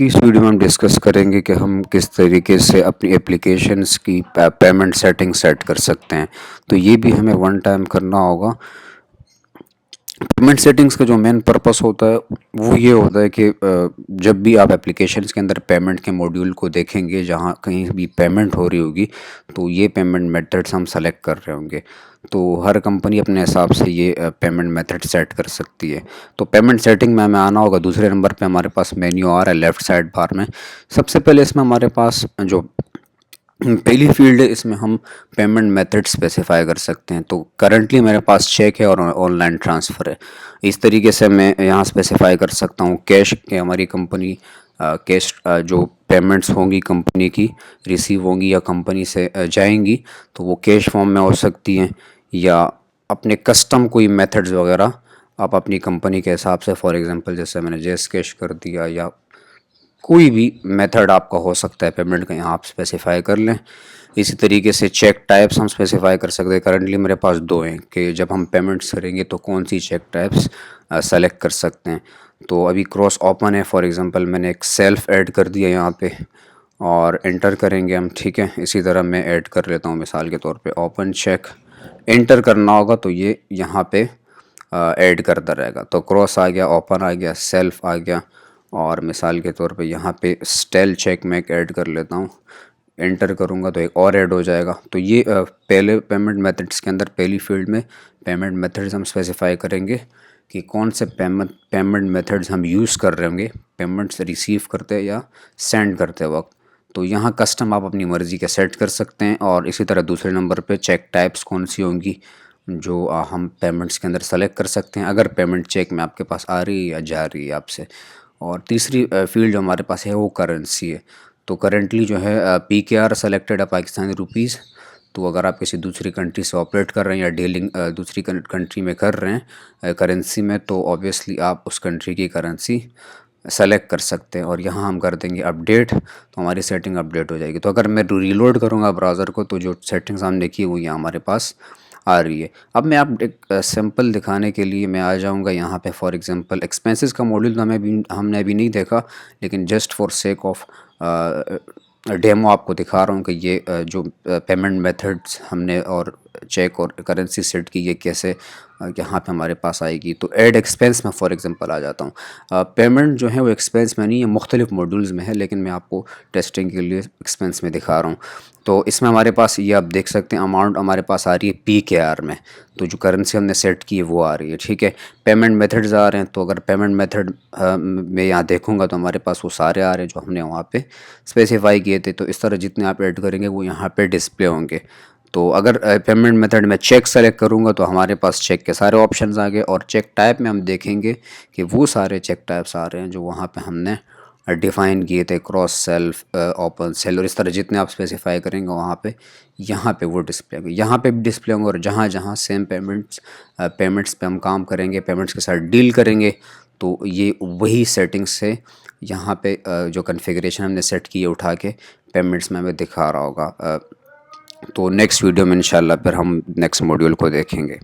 इस वीडियो में हम डिस्कस करेंगे कि हम किस तरीके से अपनी एप्लीकेशंस की पेमेंट सेटिंग सेट कर सकते हैं। तो ये भी हमें वन टाइम करना होगा। पेमेंट सेटिंग्स का जो मेन पर्पस होता है वो ये होता है कि जब भी आप एप्लीकेशंस के अंदर पेमेंट के मॉड्यूल को देखेंगे, जहाँ कहीं भी पेमेंट हो रही होगी, तो ये पेमेंट मेथड्स हम सेलेक्ट कर रहे होंगे। तो हर कंपनी अपने हिसाब से ये पेमेंट मेथड सेट कर सकती है। तो पेमेंट सेटिंग में हमें आना होगा। दूसरे नंबर पे हमारे पास मेन्यू आ रहा है लेफ़्ट साइड बार में। सबसे पहले इसमें हमारे पास जो पहली फील्ड है, इसमें हम पेमेंट मेथड स्पेसिफाई कर सकते हैं। तो करंटली मेरे पास चेक है और ऑनलाइन ट्रांसफ़र है। इस तरीके से मैं यहाँ स्पेसिफाई कर सकता हूँ कैश के, हमारी कंपनी कैश जो पेमेंट्स होंगी कंपनी की रिसीव होंगी या कंपनी से जाएंगी, तो वो कैश फॉर्म में हो सकती हैं या अपने कस्टम कोई मेथड्स वगैरह आप अपनी कंपनी के हिसाब से, फॉर एग्जांपल जैसे मैंने जेस कैश कर दिया या कोई भी मेथड आपका हो सकता है पेमेंट का, यहाँ आप स्पेसिफाई कर लें। इसी तरीके से चेक टाइप्स हम स्पेसिफाई कर सकते हैं। करंटली मेरे पास दो हैं कि जब हम पेमेंट्स करेंगे तो कौन सी चेक टाइप्स सेलेक्ट कर सकते हैं। तो अभी क्रॉस ओपन है, फॉर एग्जांपल मैंने एक सेल्फ ऐड कर दिया यहाँ पे और एंटर करेंगे हम, ठीक है। इसी तरह मैं ऐड कर लेता हूँ, मिसाल के तौर पे ओपन चेक एंटर करना होगा तो ये यहाँ पे ऐड करता रहेगा। तो क्रॉस आ गया, ओपन आ गया, सेल्फ आ गया और मिसाल के तौर पे यहाँ पे स्टेल चेक में एक ऐड कर लेता हूँ। एंटर करूँगा तो एक और ऐड हो जाएगा। तो ये पहले पेमेंट मेथड्स के अंदर पहली फील्ड में पेमेंट मेथड्स हम स्पेसिफाई करेंगे कि कौन से पेमेंट मेथड्स हम यूज़ कर रहे होंगे पेमेंट्स रिसीव करते या सेंड करते वक्त। तो यहाँ कस्टम आप अपनी मर्ज़ी के सेट कर सकते हैं। और इसी तरह दूसरे नंबर पे चेक टाइप्स कौन सी होंगी जो हम पेमेंट्स के अंदर सेलेक्ट कर सकते हैं, अगर पेमेंट चेक में आपके पास आ रही है या जा रही है आपसे। और तीसरी फील्ड जो हमारे पास है वो करेंसी है। तो करेंटली जो है PKR सेलेक्टेड है, पाकिस्तानी रुपीज़। तो अगर आप किसी दूसरी कंट्री से ऑपरेट कर रहे हैं या डीलिंग दूसरी कंट्री में कर रहे हैं करेंसी में, तो ऑब्वियसली आप उस कंट्री की करेंसी सेलेक्ट कर सकते हैं। और यहाँ हम कर देंगे अपडेट, तो हमारी सेटिंग अपडेट हो जाएगी। तो अगर मैं रीलोड करूँगा ब्राउज़र को तो जो सेटिंग्स हमने की वो यहाँ हमारे पास आ रही है। अब मैं आप एक सैम्पल दिखाने के लिए मैं आ जाऊंगा यहाँ पे। फॉर एग्जांपल एक्सपेंसेस का मॉड्यूल तो हमने अभी नहीं देखा, लेकिन just for sake of demo आपको दिखा रहा हूँ कि ये जो पेमेंट मेथड्स हमने और चेक और करेंसी सेट की, ये कैसे यहाँ पे हमारे पास आएगी। तो ऐड एक्सपेंस में फॉर एग्जांपल आ जाता हूँ। पेमेंट जो है वो एक्सपेंस में नहीं है, मुख्तलिफ मॉड्यूल्स में है, लेकिन मैं आपको टेस्टिंग के लिए एक्सपेंस में दिखा रहा हूँ। तो इसमें हमारे पास ये आप देख सकते हैं अमाउंट हमारे पास आ रही है PKR में। तो जो करेंसी हमने सेट की है वो आ रही है, ठीक है। पेमेंट मेथड्स आ रहे हैं, तो अगर पेमेंट मेथड में यहाँ देखूँगा तो हमारे पास वो सारे आ रहे हैं जो हमने वहाँ पे स्पेसिफाई किए थे। तो इस तरह जितने आप ऐड करेंगे वो यहाँ पे डिस्प्ले होंगे। तो अगर पेमेंट मेथड में चेक सेलेक्ट करूँगा तो हमारे पास चेक के सारे ऑप्शंस आ गए। और चेक टाइप में हम देखेंगे कि वो सारे चेक टाइप्स आ रहे हैं जो वहाँ पे हमने डिफ़ाइन किए थे, क्रॉस सेल्फ ओपन सेल, और इस तरह जितने आप स्पेसिफाई करेंगे वहाँ पे यहाँ पे वो डिस्प्ले होंगे, यहाँ पे भी डिस्प्ले होंगे। और जहाँ जहाँ सेम पेमेंट्स पे हम काम करेंगे, पेमेंट्स के साथ डील करेंगे, तो ये वही सेटिंग्स से यहाँ पे जो कॉन्फ़िगरेशन हमने सेट की है उठा के पेमेंट्स में हमें दिखा रहा होगा। तो नेक्स्ट वीडियो में इंशाल्लाह फिर हम नेक्स्ट मॉड्यूल को देखेंगे।